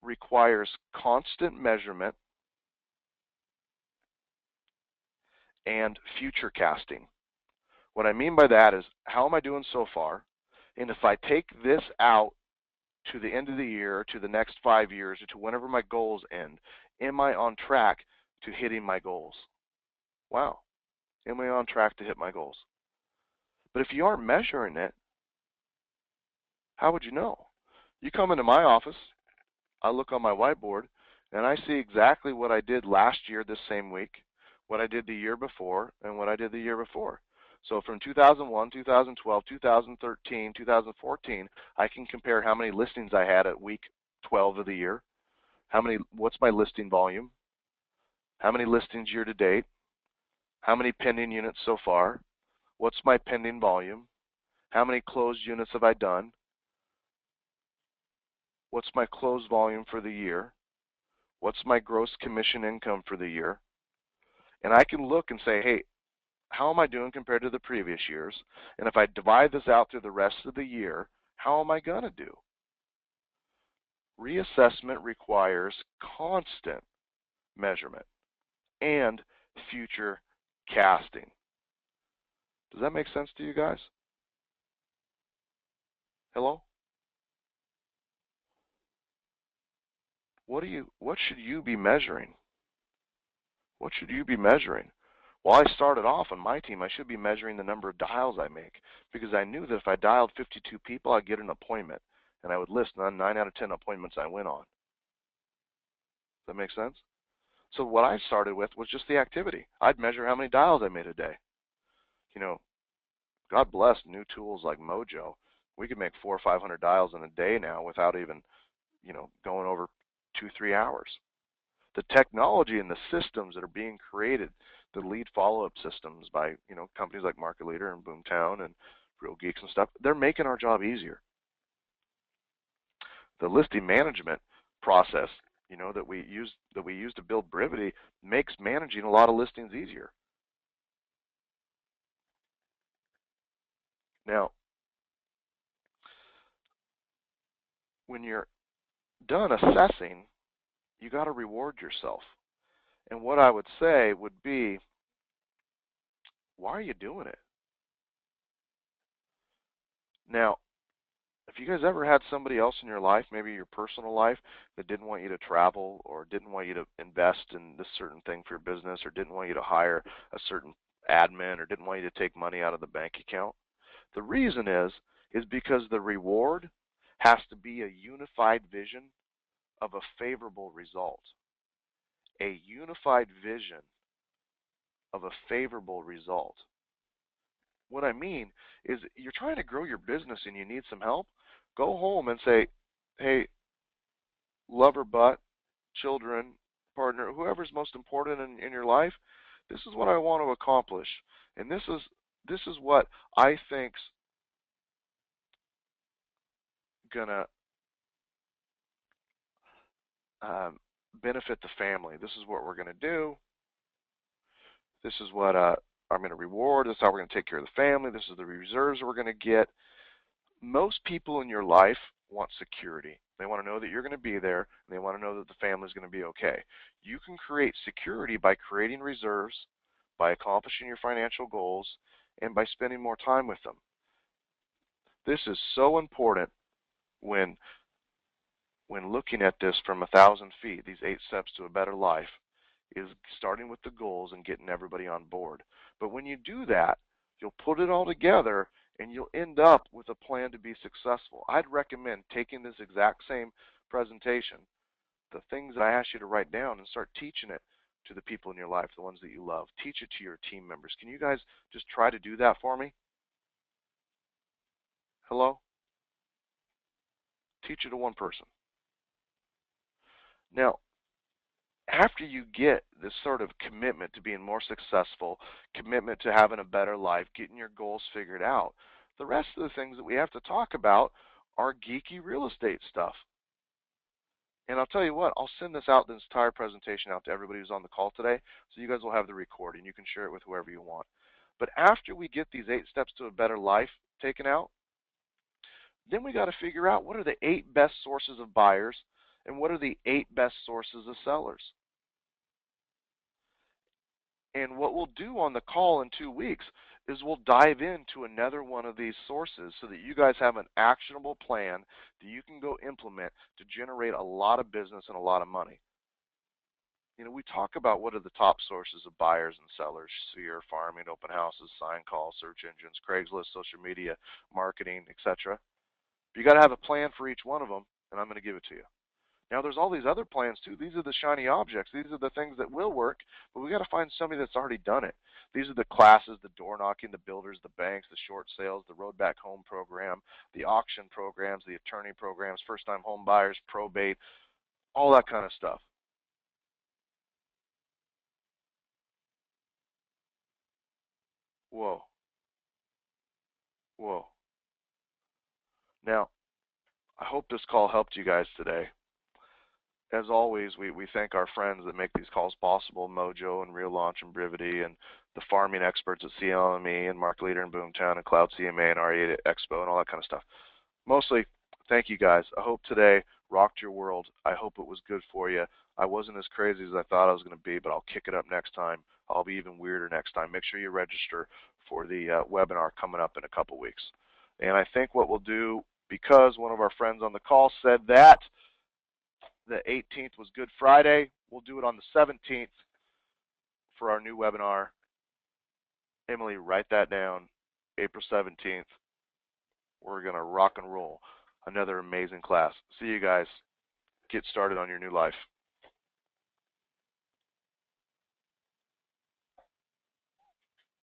requires constant measurement and future casting. What I mean by that is, how am I doing so far? And if I take this out to the end of the year, to the next 5 years, or to whenever my goals end, am I on track to hitting my goals? Wow. Am I on track to hit my goals? But if you aren't measuring it, how would you know? You come into my office, I look on my whiteboard, and I see exactly what I did last year this same week, what I did the year before, and what I did the year before. So from 2001, 2012, 2013, 2014, I can compare how many listings I had at week 12 of the year, what's my listing volume, how many listings year to date, how many pending units so far, what's my pending volume, how many closed units have I done, what's my closed volume for the year, what's my gross commission income for the year, and I can look and say, hey, how am I doing compared to the previous years? And if I divide this out through the rest of the year, how am I going to do? Reassessment requires constant measurement and future casting. Does that make sense to you guys? Hello? What should you be measuring? What should you be measuring? Well, I started off on my team, I should be measuring the number of dials I make, because I knew that if I dialed 52 people, I'd get an appointment, and I would list 9 out of 10 appointments I went on. Does that make sense? So what I started with was just the activity. I'd measure how many dials I made a day. You know, God bless new tools like Mojo. We can make 400 or 500 dials in a day now without even, going over 2-3 hours. The technology and the systems that are being created, the lead follow-up systems by companies like Market Leader and Boomtown and Real Geeks and stuff, they're making our job easier. The listing management process, that we use to build Brivity, makes managing a lot of listings easier. Now, when you're done assessing, you got to reward yourself. And what I would say would be, why are you doing it? Now, if you guys ever had somebody else in your life, maybe your personal life, that didn't want you to travel or didn't want you to invest in this certain thing for your business or didn't want you to hire a certain admin or didn't want you to take money out of the bank account, the reason is because the reward has to be a unified vision of a favorable result. A unified vision of a favorable result. What I mean is, you're trying to grow your business and you need some help, go home and say, hey, lover, butt, children, partner, whoever's most important in your life, this is what I want to accomplish. And this is what I think's gonna benefit the family. This is what we're gonna do. This is what I'm going to reward. This is how we're going to take care of the family. This is the reserves we're going to get. Most people in your life want security. They want to know that you're going to be there, and they want to know that the family is going to be okay. You can create security by creating reserves, by accomplishing your financial goals, and by spending more time with them. This is so important when looking at this from 1,000 feet, these 8 steps to a better life, is starting with the goals and getting everybody on board. But when you do that, you'll put it all together and you'll end up with a plan to be successful. I'd recommend taking this exact same presentation, the things that I asked you to write down, and start teaching it to the people in your life, the ones that you love. Teach it to your team members. Can you guys just try to do that for me? Hello? Teach it to one person. Now, after you get this sort of commitment to being more successful, commitment to having a better life, getting your goals figured out, the rest of the things that we have to talk about are geeky real estate stuff. And I'll tell you what, I'll send this out, this entire presentation out to everybody who's on the call today, so you guys will have the recording. You can share it with whoever you want. But after we get these 8 steps to a better life taken out, then we got to figure out what are the 8 best sources of buyers and what are the 8 best sources of sellers. And what we'll do on the call in 2 weeks is we'll dive into another one of these sources so that you guys have an actionable plan that you can go implement to generate a lot of business and a lot of money. You know, we talk about what are the top sources of buyers and sellers: Sphere, farming, open houses, sign calls, search engines, Craigslist, social media, marketing, etc. But you got to have a plan for each one of them, and I'm going to give it to you. Now, there's all these other plans too. These are the shiny objects. These are the things that will work, but we got to find somebody that's already done it. These are the classes, the door knocking, the builders, the banks, the short sales, the road back home program, the auction programs, the attorney programs, first-time home buyers, probate, all that kind of stuff. Whoa, whoa. Now, I hope this call helped you guys today. As always, we thank our friends that make these calls possible: Mojo and Real Launch and Brivity, and the farming experts at CLME and Market Leader in Boomtown and Cloud CMA and RE Expo and all that kind of stuff. Mostly, thank you guys. I hope today rocked your world. I hope it was good for you. I wasn't as crazy as I thought I was going to be, but I'll kick it up next time. I'll be even weirder next time. Make sure you register for the webinar coming up in a couple weeks. And I think what we'll do, because one of our friends on the call said that the 18th was Good Friday, we'll do it on the 17th for our new webinar. Emily, write that down. April 17th. We're going to rock and roll. Another amazing class. See you guys. Get started on your new life.